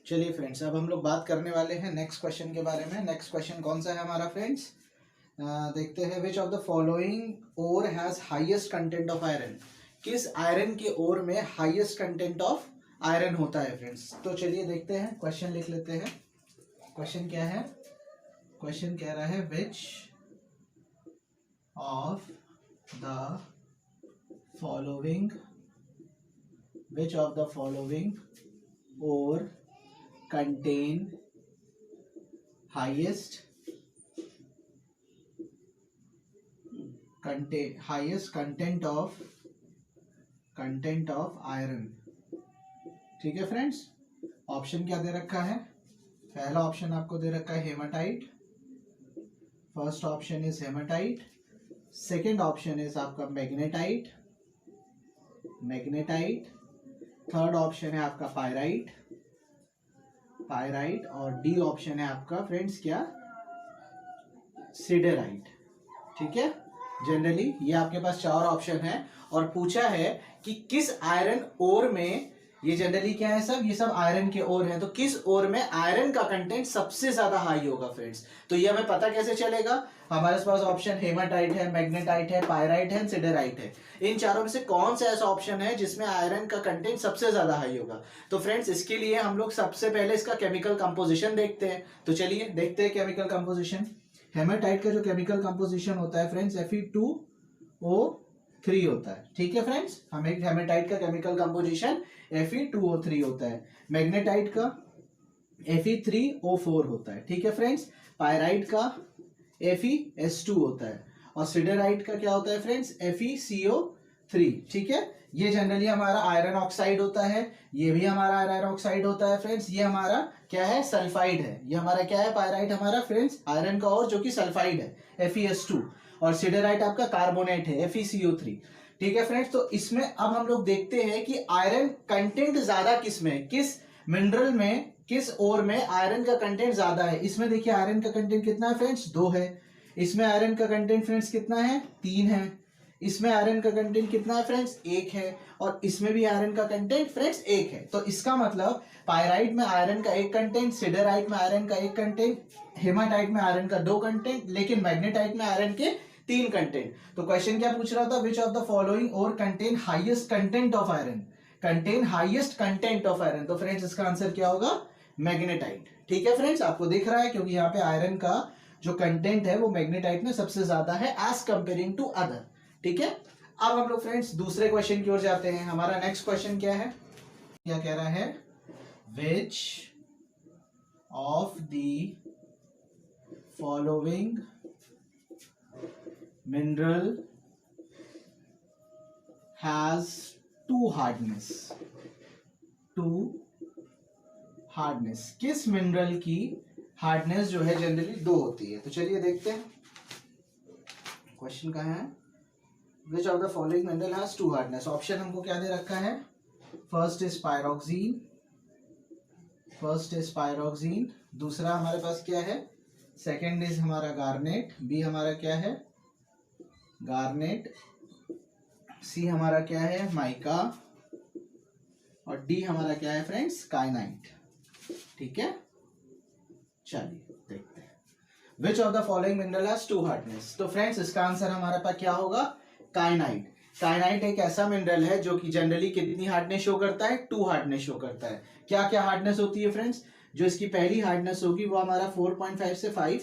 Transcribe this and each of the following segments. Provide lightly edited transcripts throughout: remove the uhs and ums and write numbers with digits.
चलिए फ्रेंड्स, अब हम लोग बात करने वाले हैं नेक्स्ट क्वेश्चन के बारे में। नेक्स्ट क्वेश्चन कौन सा है हमारा फ्रेंड्स? देखते हैं। Which of the following ore has highest content of iron? किस आयरन के ओर में हाईएस्ट कंटेंट ऑफ आयरन होता है फ्रेंड्स? तो चलिए देखते हैं, क्वेश्चन लिख लेते हैं। क्वेश्चन क्या है? क्वेश्चन कह रहा है विच of the following or contain highest content of iron। ठीक है फ्रेंड्स, ऑप्शन क्या दे रखा है? पहला ऑप्शन आपको दे रखा है haematite. First option is haematite. Second option is आपका मैग्नेटाइट। थर्ड ऑप्शन है आपका पायराइट और डी ऑप्शन है आपका फ्रेंड्स क्या? सिडेराइट। ठीक है, जनरली ये आपके पास चार ऑप्शन है और पूछा है कि किस आयरन ओर में, ये जनरली क्या है सब, ये सब आयरन के ओर है, तो किस ओर में आयरन का कंटेंट सबसे ज्यादा हाई होगा फ्रेंड्स। तो ये हमें पता कैसे चलेगा? हमारे पास ऑप्शन हेमाटाइट है, मैग्नेटाइट है, पायराइट है, सिडेराइट है। इन चारों में से कौन सा ऐसा ऑप्शन है जिसमें आयरन का कंटेंट सबसे ज्यादा हाई होगा? तो फ्रेंड्स इसके लिए हम लोग सबसे पहले इसका केमिकल कंपोजिशन देखते हैं। तो चलिए देखते हैं केमिकल कंपोजिशन। हेमाटाइट का जो केमिकल कंपोजिशन होता है फ्रेंड्स Fe2O3 होता है। ठीक है फ्रेंड्स, हमें हेमाटाइट का केमिकल कंपोजिशन Fe2O3 होता है। मैग्नेटाइट का Fe3O4 होता है। ठीक है फ्रेंड्स, पायराइट का FeS2 होता है और सिडेराइट का क्या होता है फ्रेंड्स? FeCO3। ठीक है, ये जनरली हमारा आयरन ऑक्साइड होता है, ये भी हमारा आयरन ऑक्साइड होता है फ्रेंड्स। ये हमारा क्या है? सल्फाइड है। ये हमारा क्या है? पायराइट हमारा फ्रेंड्स आयरन का और जो कि सल्फाइड है FeS2 और सिडेराइट आपका कार्बोनेट है FeCO3। ठीक है फ्रेंड्स, तो इसमें अब हम लोग देखते हैं कि आयरन कंटेंट ज्यादा किस में, किस मिनरल में, किस ओर में आयरन का कंटेंट ज्यादा है। इसमें देखिए आयरन का कंटेंट कितना है फ्रेंड्स? 2 है। इसमें आयरन का कंटेंट फ्रेंड्स कितना है? 3 है। इसमें आयरन का कंटेंट कितना है फ्रेंड्स? 1 है। और इसमें भी आयरन का कंटेंट फ्रेंड्स 1 है। तो इसका मतलब पायराइट में आयरन का 1 कंटेंट, सिडेराइट में आयरन का 1 कंटेंट, हेमाटाइट में आयरन का 2 कंटेंट, लेकिन मैग्नेटाइट में आयरन के 3 कंटेंट। तो क्वेश्चन क्या पूछ रहा था? विच ऑफ द फॉलोइंग और contain highest content of iron? Contain highest content of iron. तो फ्रेंड्स इसका आंसर क्या होगा? मैग्नेटाइट। ठीक है फ्रेंड्स, आपको दिख रहा है क्योंकि यहाँ पे आयरन का जो कंटेंट है वो मैग्नेटाइट में सबसे ज्यादा है एज कंपेयरिंग टू अदर। ठीक है, अब हम लोग फ्रेंड्स दूसरे क्वेश्चन की ओर जाते हैं। हमारा नेक्स्ट क्वेश्चन क्या है? क्या कह रहा है? विच of the following mineral has two hardness। किस मिनरल की हार्डनेस जो है जनरली 2 होती है? तो चलिए देखते हैं क्वेश्चन कहाँ है। विच of the following mineral has 2 hardness? Option हमको क्या दे रखा है? फर्स्ट इज पायरोक्सीन, दूसरा हमारे पास क्या है? सेकेंड इज हमारा गार्नेट, बी हमारा क्या है? गार्नेट, सी हमारा क्या है? माइका, और डी हमारा क्या है फ्रेंड्स? काइनाइट। ठीक है, चलिए देखते हैं। Which of the following mineral has 2 hardness? तो फ्रेंड्स इसका आंसर हमारे पास क्या होगा? काइनाइट। काइनाइट एक ऐसा मिनरल है जो कि जनरली कितनी हार्डनेस शो करता है? 2 हार्डनेस शो करता है। क्या क्या हार्डनेस होती है फ्रेंड्स? जो इसकी पहली हार्डनेस होगी वो हमारा 4.5 से 5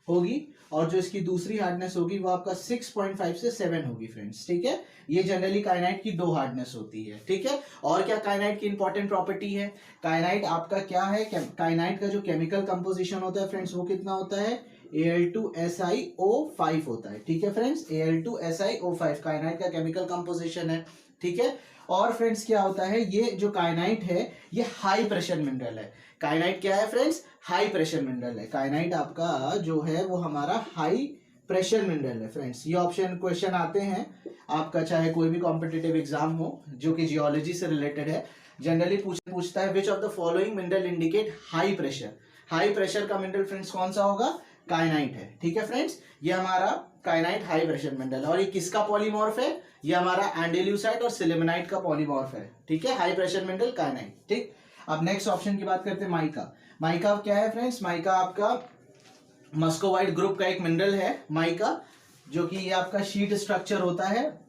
होगी और जो इसकी दूसरी हार्डनेस होगी वो आपका 6.5 से 7 होगी फ्रेंड्स। ठीक है, ये जनरली काइनाइट की 2 हार्डनेस होती है। ठीक है, और क्या काइनाइट की इंपॉर्टेंट प्रॉपर्टी है? काइनाइट आपका क्या है? काइनाइट का जो केमिकल कंपोजिशन होता है फ्रेंड्स वो कितना होता है? Al2SiO5 होता है। ठीक है फ्रेंड्स, Al2SiO5 काइनाइट का केमिकल कंपोजिशन है। ठीक है, और फ्रेंड्स क्या होता है? ये जो काइनाइट है ये हाई प्रेशर मिनरल है। काइनाइट क्या है फ्रेंड्स? हाई प्रेशर मिनरल है। काइनाइट आपका जो है वो हमारा हाई प्रेशर मिनरल है फ्रेंड्स। ये ऑप्शन क्वेश्चन आते हैं आपका, चाहे कोई भी कॉम्पिटिटिव एग्जाम हो जो कि जियोलॉजी से रिलेटेड है, जनरली पूछता है विच of the following mineral indicate high pressure. High pressure का मिनरल फ्रेंड्स कौन सा होगा? काइनाइट है। ठीक है फ्रेंड्स, ये हमारा काइनाइट हाई प्रेशर मिनरल है और ये किसका पॉलीमॉर्फ है? ये हमारा एंडेल्यूसाइड और सिलिमेनाइट का पॉलीमॉर्फ है। ठीक है, हाई प्रेशर मिनरल काइनाइट। ठीक, अब नेक्स्ट ऑप्शन की बात करते हैं माइका। माइका क्या है फ्रेंड्स? माइका आपका मस्कोवाइट ग्रुप का एक मिनरल है माइका, जो कि ये आपका शीट स्ट्रक्चर होता है,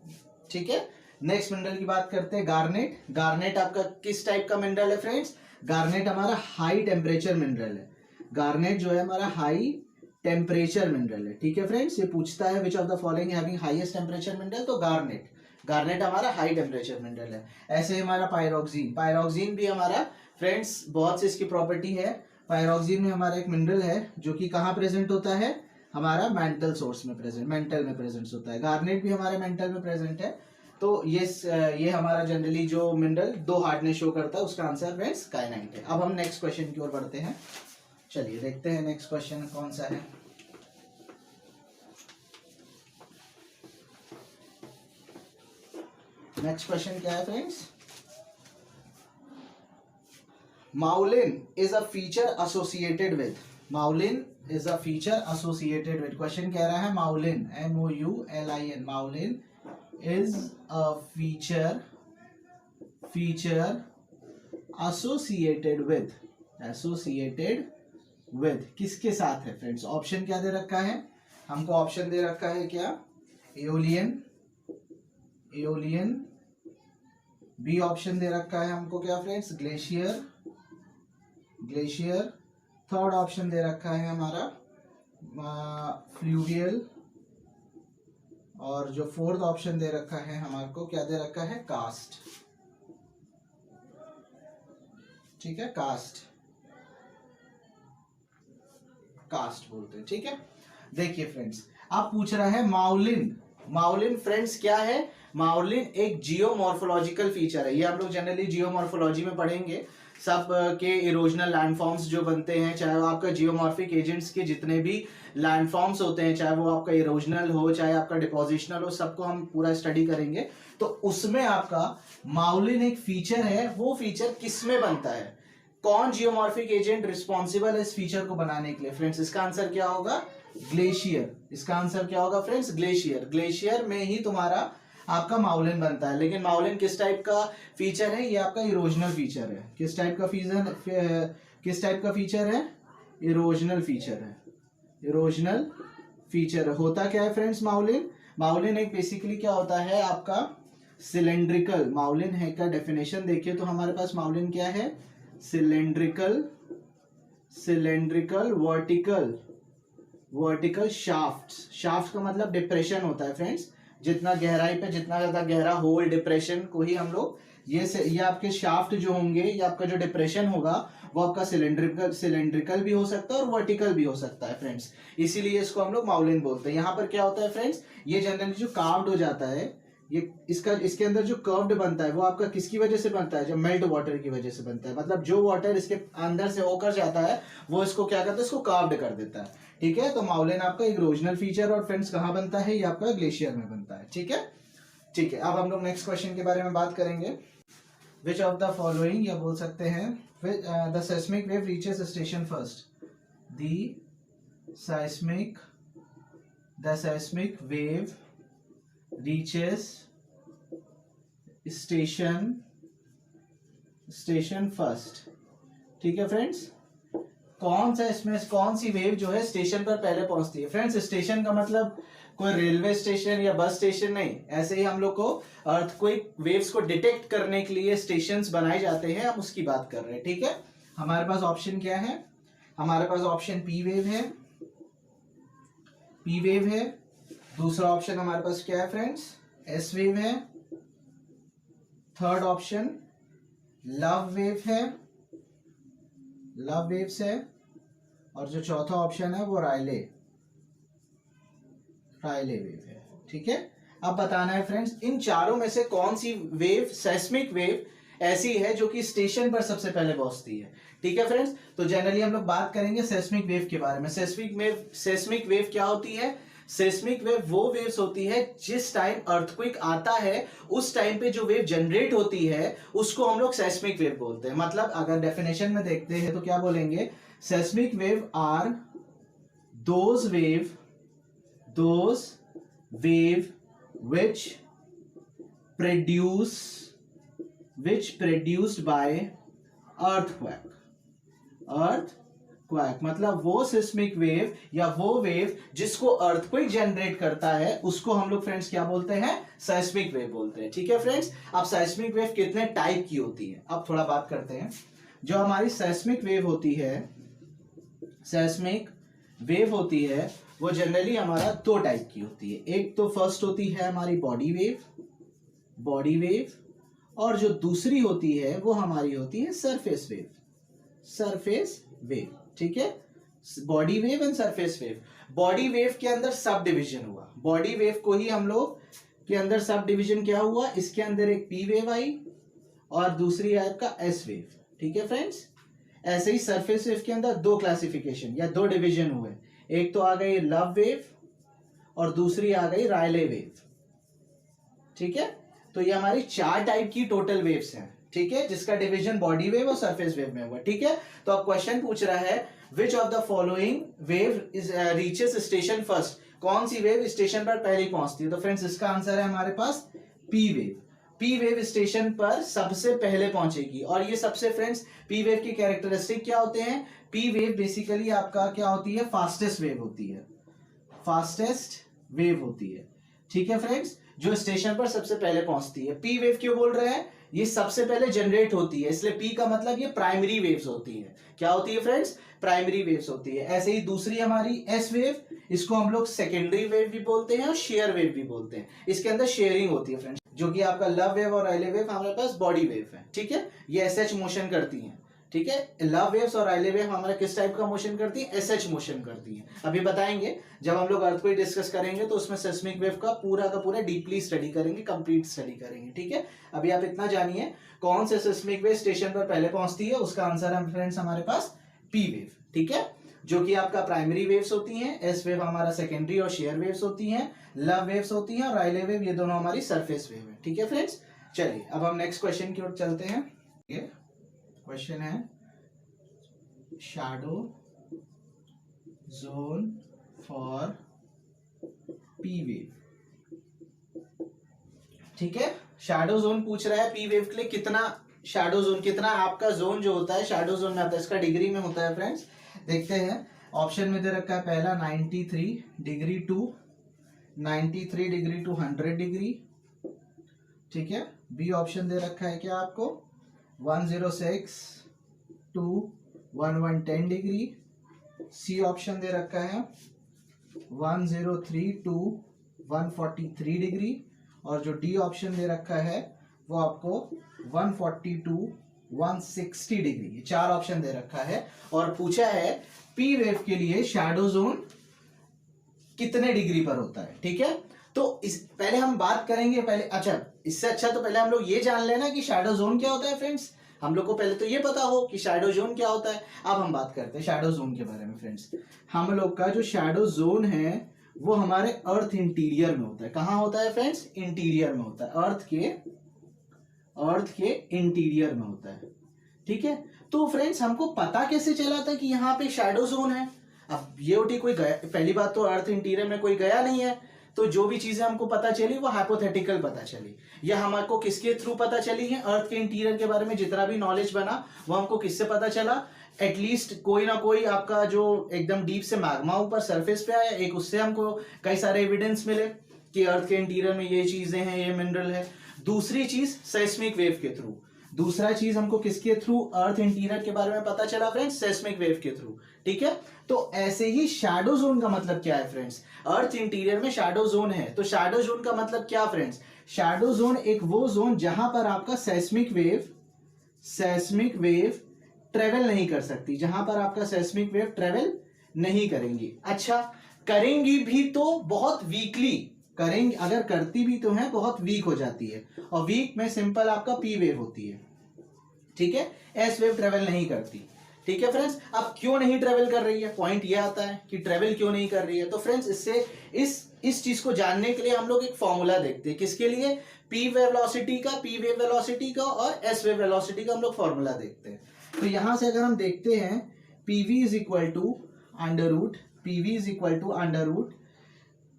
ठीक है। नेक्स्ट मिनरल की बात करते हैं गार्नेट। गार्नेट आपका किस टाइप का मिनरल है फ्रेंड्स? गार्नेट हमारा हाई टेम्परेचर मिनरल है। गार्नेट जो है हमारा हाई टेम्परेचर मिनरल है, ठीक है फ्रेंड्स। ये पूछता है विच of the following having highest temperature mineral, तो गार्नेट, गार्नेट हमारा हाई टेम्परेचर मिनरल है। ऐसे हमारा पायरोक्सिन, पायरोक्सिन भी हमारा फ्रेंड्स बहुत सी इसकी प्रॉपर्टी है। पायरोक्सिन में हमारा एक मिनरल है जो कि कहाँ प्रेजेंट होता है? हमारा मेंटल सोर्स में प्रेजेंट, मेंटल में प्रेजेंट होता है। गार्नेट भी हमारे मेंटल में प्रेजेंट है। तो ये हमारा जनरली जो मिनरल 2 हार्डनेस शो करता है, उसका आंसर फ्रेंड्स कायनाइट है। अब हम नेक्स्ट क्वेश्चन की ओर बढ़ते हैं। चलिए देखते हैं नेक्स्ट क्वेश्चन कौन सा है। नेक्स्ट क्वेश्चन क्या है friends? Moulin is a feature associated with, moulin is a feature associated with, question कह रहा है माउलिन, MOULIN, माउलिन is a feature associated with किसके साथ है फ्रेंड्स? ऑप्शन क्या दे रखा है हमको? ऑप्शन दे रखा है क्या? एओलियन, बी ऑप्शन दे रखा है हमको क्या फ्रेंड्स? ग्लेशियर, थर्ड ऑप्शन दे रखा है हमारा फ्लूवियल, और जो फोर्थ ऑप्शन दे रखा है हमारे को क्या दे रखा है? कास्ट, ठीक है, कास्ट बोलते हैं, ठीक है। देखिए फ्रेंड्स, आप पूछ रहा है माउलिन, माउलिन फ्रेंड्स क्या है? माउलिन एक जियोमॉर्फोलॉजिकल फीचर है। ये हम लोग जनरली जियोमॉर्फोलॉजी में पढ़ेंगे। सब के इरोजनल लैंडफॉर्म्स जो बनते हैं, चाहे वो आपका जियोमॉर्फिक एजेंट्स के जितने भी लैंडफॉर्म्स होते हैं, चाहे वो आपका इरोजनल हो चाहे आपका डिपोजिशनल हो, सबको हम पूरा स्टडी करेंगे। तो उसमें आपका माउलिन एक फीचर है। वो फीचर किस में बनता है? कौन जियोमॉर्फिक एजेंट रिस्पॉन्सिबल है इस फीचर को बनाने के लिए? फ्रेंड्स इसका आंसर क्या होगा? ग्लेशियर। इसका आंसर क्या होगा फ्रेंड्स? ग्लेशियर। ग्लेशियर में ही तुम्हारा आपका माउलिन बनता है। लेकिन माउलिन किस टाइप का फीचर है? ये आपका इरोजनल फीचर है। किस टाइप का फीचर है? इरोजनल फीचर है। इरोजनल फीचर होता क्या है फ्रेंड्स? माउलिन एक बेसिकली क्या होता है आपका? सिलेंड्रिकल। माउलिन है का डेफिनेशन देखिए तो हमारे पास माउलिन क्या है? सिलेंड्रिकल वर्टिकल शाफ्ट का मतलब डिप्रेशन होता है फ्रेंड्स। जितना गहराई पे जितना ज्यादा गहरा होल डिप्रेशन को ही हम लोग ये आपके शाफ्ट जो होंगे, ये आपका जो डिप्रेशन होगा वो आपका सिलेंड्रिकल भी हो सकता है और वर्टिकल भी हो सकता है फ्रेंड्स। इसीलिए इसको हम लोग माउलिन बोलते हैं। यहाँ पर क्या होता है फ्रेंड्स? ये जनरली जो कार्व्ड हो जाता है, ये इसके अंदर जो कर्व्ड बनता है वो आपका किसकी वजह से बनता है? जब मेल्ट वाटर की वजह से बनता है। मतलब जो वाटर इसके अंदर से होकर जाता है वो इसको क्या करता है? इसको कार्व्ड कर देता है, ठीक है। तो माउलिन आपका इरोजनल फीचर और फ्रेंड्स कहाँ बनता है? ये आपका ग्लेशियर में बनता है, ठीक है। अब हम लोग नेक्स्ट क्वेश्चन के बारे में बात करेंगे। विच ऑफ द फॉलोइंग, या बोल सकते हैं the seismic wave reaches station first. The seismic wave reaches station first, ठीक है फ्रेंड्स। कौन सा इसमें कौन सी वेव जो है स्टेशन पर पहले पहुंचती है? फ्रेंड्स स्टेशन का मतलब कोई रेलवे स्टेशन या बस स्टेशन नहीं। ऐसे ही हम लोग को अर्थक्वेक वेव्स को डिटेक्ट करने के लिए स्टेशंस बनाए जाते हैं, हम उसकी बात कर रहे हैं, ठीक है। हमारे पास ऑप्शन क्या है? हमारे पास ऑप्शन पी वेव है। दूसरा ऑप्शन हमारे पास क्या है फ्रेंड्स? एस वेव है। थर्ड ऑप्शन लव वेव्स है। और जो चौथा ऑप्शन है वो रायले वेव है, ठीक है। अब बताना है फ्रेंड्स इन चारों में से कौन सी वेव, सेस्मिक वेव ऐसी है जो कि स्टेशन पर सबसे पहले पहुंचती है, ठीक है फ्रेंड्स। तो जनरली हम लोग बात करेंगे सेस्मिक वेव के बारे में। सेस्मिक वेव क्या होती है? सेस्मिक वेव वो वेव्स होती है जिस टाइम अर्थक्वेक आता है उस टाइम पे जो वेव जनरेट होती है उसको हम लोग सेस्मिक वेव बोलते हैं। मतलब अगर डेफिनेशन में देखते हैं तो क्या बोलेंगे? Seismic wave are those wave which produced by earthquake. Earthquake मतलब वो सिस्मिक वेव या वो वेव जिसको अर्थक्वेक जनरेट करता है उसको हम लोग फ्रेंड्स क्या बोलते हैं, सेस्मिक वेव बोलते हैं। ठीक है फ्रेंड्स, अब सेस्मिक वेव कितने टाइप की होती है अब थोड़ा बात करते हैं। जो हमारी सेस्मिक वेव होती है, सेस्मिक वेव होती है वो जनरली हमारा दो टाइप की होती है। एक तो फर्स्ट होती है हमारी बॉडी वेव, बॉडी वेव, और जो दूसरी होती है वो हमारी होती है सरफेस वेव, सरफेस वेव। ठीक है, body wave and surface wave. Body wave के अंदर सब डिवीजन हुआ, बॉडी वेव को ही हम लोग के अंदर सब डिवीजन क्या हुआ, इसके अंदर एक पी वेव आई और दूसरी आपका एस वेव। ठीक है फ्रेंड्स, ऐसे ही सरफेस वेव के अंदर दो क्लासिफिकेशन या दो डिवीजन हुए, एक तो आ गई लव वेव और दूसरी आ गई रायले वेव। ठीक है, तो ये हमारी चार टाइप की टोटल वेव्स हैं। ठीक है, जिसका डिवीजन बॉडी वेव और सरफेस वेव में हुआ। ठीक है, तो अब क्वेश्चन पूछ रहा है विच of the following wave is reaches station first, कौन सी वेव स्टेशन पर पहले पहुंचती है। तो फ्रेंड्स इसका आंसर है हमारे पास P wave. P wave station पर सबसे पहले पहुंचेगी। और ये सबसे फ्रेंड्स पी वेव की कैरेक्टरिस्टिक क्या होते हैं, पी वेव बेसिकली आपका क्या होती है, फास्टेस्ट वेव होती है, फास्टेस्ट वेव होती है। ठीक है फ्रेंड्स, जो स्टेशन पर सबसे पहले पहुंचती है। पी वेव क्यों बोल रहे हैं, ये सबसे पहले जनरेट होती है, इसलिए पी का मतलब ये प्राइमरी वेव्स होती है। क्या होती है फ्रेंड्स, प्राइमरी वेव्स होती है। ऐसे ही दूसरी हमारी एस वेव, इसको हम लोग सेकेंडरी वेव भी बोलते हैं और शेयर वेव भी बोलते हैं। इसके अंदर शेयरिंग होती है फ्रेंड्स, जो कि आपका लव वेव और रायले वेव हमारे पास बॉडी वेव है। ठीक है, ये एसएच मोशन करती हैं। ठीक है, लव वेव्स और रायले वेव हमारा किस टाइप का मोशन करती है, एसएच मोशन करती है। अभी बताएंगे जब हम लोग अर्थ को डिस्कस करेंगे तो उसमें सेस्मिक वेव का पूरा डीपली स्टडी करेंगे, कंप्लीट स्टडी करेंगे। ठीक है, अभी आप इतना जानिए कौन से सेस्मिक वेव स्टेशन पर पहले पहुंचती है, उसका आंसर है फ्रेंड्स हमारे पास पी वेव। ठीक है, जो कि आपका प्राइमरी वेव्स होती हैं, एस वेव हमारा सेकेंडरी और शेयर वेव्स होती हैं, लव वेव्स होती हैं और रायले वेव ये दोनों हमारी सरफेस वेव है। ठीक है फ्रेंड्स, चलिए अब हम नेक्स्ट क्वेश्चन की ओर चलते हैं। क्वेश्चन है shadow zone for P wave. ठीक है, शैडो जोन पूछ रहा है पी वेव के लिए, कितना शैडो जोन, कितना आपका जोन जो होता है शैडो जोन में आता है, इसका डिग्री में होता है फ्रेंड्स। देखते हैं, ऑप्शन में दे रखा है पहला 93 degree to 93 degree to 100 degree. ठीक है, बी ऑप्शन दे रखा है क्या आपको 106 टू 1110 डिग्री। सी ऑप्शन दे रखा है 103 टू 143 डिग्री। और जो डी ऑप्शन दे रखा है वो आपको 140 टू 160 डिग्री। ये चार ऑप्शन दे रखा है और पूछा है पी वेव के लिए शैडो जोन कितने डिग्री पर होता है। ठीक है, तो इस पहले हम बात करेंगे पहले, अच्छा इससे अच्छा तो पहले हम लोग ये जान लेना कि शैडो जोन क्या होता है फ्रेंड्स। हम लोग को पहले तो ये पता हो कि शैडो जोन क्या होता है। अब हम बात करते हैं शैडो जोन के बारे में फ्रेंड्स। हम लोग का जो शैडो जोन है वो हमारे अर्थ इंटीरियर में होता है। कहाँ होता है फ्रेंड्स, इंटीरियर में होता है, अर्थ के इंटीरियर में होता है। ठीक है, तो फ्रेंड्स हमको पता कैसे चला था कि यहाँ पे शैडो जोन है। अब ये उठी कोई गया, पहली बात तो अर्थ इंटीरियर में कोई गया नहीं है, तो जो भी चीजें हमको पता चली वो हाइपोथेटिकल पता चली। या हमको किसके थ्रू पता चली है, अर्थ के इंटीरियर के बारे में जितना भी नॉलेज बना वो हमको किससे पता चला, एटलीस्ट कोई ना कोई आपका जो एकदम डीप से मैग्मा ऊपर सरफेस पे आया, एक उससे हमको कई सारे एविडेंस मिले कि अर्थ के इंटीरियर में ये चीजें हैं, ये मिनरल है। दूसरी चीज सेस्मिक वेव के थ्रू, दूसरा चीज हमको किसके थ्रू, अर्थ इंटीरियर के बारे में पता चला फ्रेंड्स, सेस्मिक वेव के थ्रू। ठीक है, तो ऐसे ही शैडो जोन का मतलब क्या है फ्रेंड्स, अर्थ इंटीरियर में शैडो जोन है, तो शैडो जोन का मतलब क्या फ्रेंड्स, शैडो जोन एक वो जोन जहां पर आपका सेस्मिक वेव ट्रेवल नहीं कर सकती, जहां पर आपका सेस्मिक वेव ट्रेवल नहीं करेंगी। अच्छा, करेंगी भी तो बहुत वीकली करेंगे, अगर करती भी तो है बहुत वीक हो जाती है, और वीक में सिंपल आपका पी वेव होती है। ठीक है, एस वेव ट्रेवल नहीं करती। ठीक है फ्रेंड्स, अब क्यों नहीं ट्रेवल कर रही है, पॉइंट ये आता है कि ट्रेवल क्यों नहीं कर रही है। तो फ्रेंड्स इससे इस चीज को जानने के लिए हम लोग एक फॉर्मूला देखते हैं, किसके लिए, पी वेलोसिटी का और एस वेव वेलोसिटी का हम लोग फॉर्मूला देखते हैं। तो यहां से अगर हम देखते हैं PV is equal to under root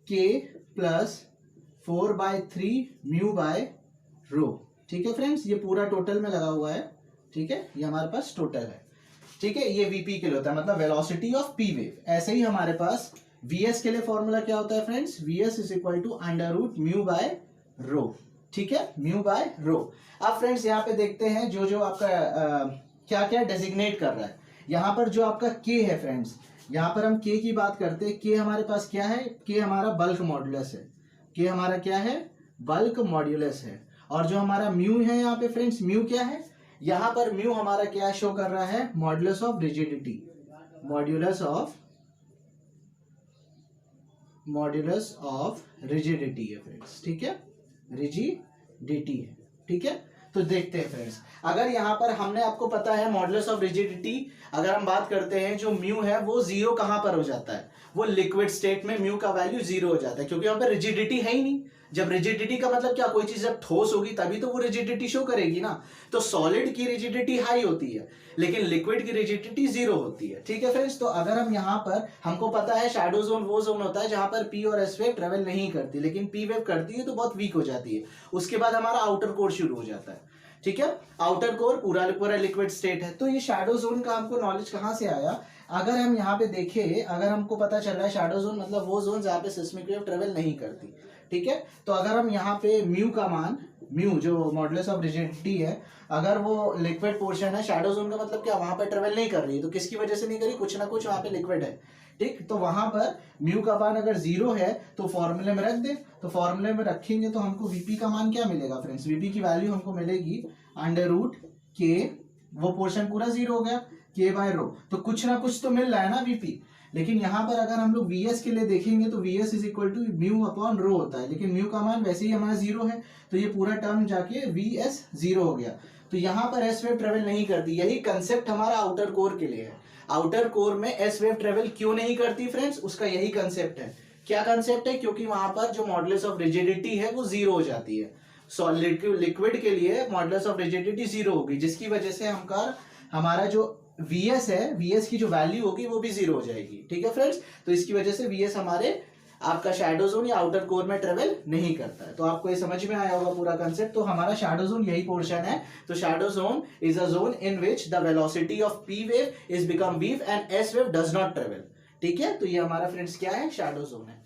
K plus 4/3 mu by rho. ठीक है फ्रेंड्स, ये पूरा टोटल में लगा हुआ है ठीक है, ये हमारे पास टोटल है, ठीक है। ये वीपी के लिए होता है, मतलब वेलोसिटी ऑफ पी वेव। ऐसे ही हमारे पास वीएस के लिए फॉर्मूला क्या होता है friends, VS is equal to under root mu by rho, ठीक है, म्यू बाय रो। अब फ्रेंड्स यहाँ पे देखते हैं जो जो आपका क्या क्या डेजिग्नेट कर रहा है। यहाँ पर जो आपका के है फ्रेंड्स, यहाँ पर हम के की बात करते हैं, के हमारे पास क्या है, के हमारा बल्क मॉड्यूलस है, के हमारा क्या है, बल्क मॉड्यूलस है। और जो हमारा म्यू है यहाँ पे फ्रेंड्स, म्यू क्या है, यहाँ पर म्यू हमारा क्या शो कर रहा है, modulus of rigidity, modulus of rigidity है फ्रेंड्स, ठीक है, रिजिडिटी है, ठीक है। तो देखते हैं फ्रेंड्स, अगर यहाँ पर हमने आपको पता है मॉडुलस ऑफ रिजिडिटी, अगर हम बात करते हैं जो म्यू है वो जीरो कहां पर हो जाता है, वो लिक्विड स्टेट में म्यू का वैल्यू जीरो हो जाता है, क्योंकि यहाँ पर रिजिडिटी है ही नहीं। जब रिजिडिटी का मतलब क्या, कोई चीज जब ठोस होगी तभी तो वो रिजिडिटी शो करेगी ना। तो सॉलिड की रिजिडिटी हाई होती है लेकिन लिक्विड की रिजिडिटी जीरो होती है, ठीक है फ्रेंड्स। तो अगर हम यहाँ पर, हमको पता है शैडो जोन वो जोन होता है जहां पर पी और एस वेव ट्रेवल नहीं करती, लेकिन पी वेव करती है तो बहुत वीक हो जाती है। उसके बाद हमारा आउटर कोर शुरू हो जाता है, ठीक है, आउटर कोर पूरा पूरा लिक्विड स्टेट है। तो ये शैडो जोन का हमको नॉलेज कहां से आया, अगर हम यहाँ पे देखें, अगर हमको पता चल रहा है शैडो जोन मतलब वो जोन जहाँ पे सिस्मिक वेव ट्रेवल नहीं करती, ठीक है। तो अगर हम यहाँ पे म्यू का मान, म्यू जो मॉडुलस ऑफ रिजिडिटी है, अगर वो लिक्विड पोर्शन है, शैडो जोन का मतलब क्या, वहां पर ट्रेवल नहीं कर रही है, तो किसकी वजह से नहीं करी, कुछ ना कुछ वहां पे लिक्विड है, ठीक। तो वहां पर म्यू का मान अगर जीरो है तो फॉर्मूले में रख दे, तो फॉर्मूले में रखेंगे तो हमको वीपी का मान क्या मिलेगा फ्रेंड्स, वीपी की वैल्यू हमको मिलेगी अंडर रूट के, वो पोर्शन पूरा जीरो हो गया, के बाय रो। तो कुछ ना कुछ तो मिल रहा है ना वीपी। लेकिन यहाँ पर अगर हम लोग वीएस के लिए देखेंगे तो VS is equal to mu upon rho होता है, लेकिन म्यू का मान वैसे ही हमारा जीरो है, तो ये पूरा टर्म जाके वीएस जीरो हो गया। तो यहाँ पर एस वेव ट्रेवल नहीं करती, यही कंसेप्ट हमारा आउटर कोर के लिए है। आउटर कोर में एस वेव ट्रेवल क्यों नहीं करती फ्रेंड्स, उसका यही कंसेप्ट है। क्या कंसेप्ट है, क्योंकि वहां पर जो मॉडुलस ऑफ रिजिडिटी है वो जीरो हो जाती है। सॉलिड लिक्विड के लिए मॉडुलस ऑफ रिजिडिटी जीरो होगी, जिसकी वजह से हमारा जो Vs है, Vs की जो वैल्यू होगी वो भी जीरो हो जाएगी, ठीक है फ्रेंड्स। तो इसकी वजह से Vs हमारे आपका शैडो जोन या आउटर कोर में ट्रेवल नहीं करता है। तो आपको ये समझ में आया होगा पूरा कंसेप्ट। तो हमारा शैडो जोन यही पोर्शन है। तो shadow zone is a zone in which the velocity of P wave is become weave and S wave does not travel, ठीक है। तो ये हमारा फ्रेंड्स क्या है, शैडो जोन है।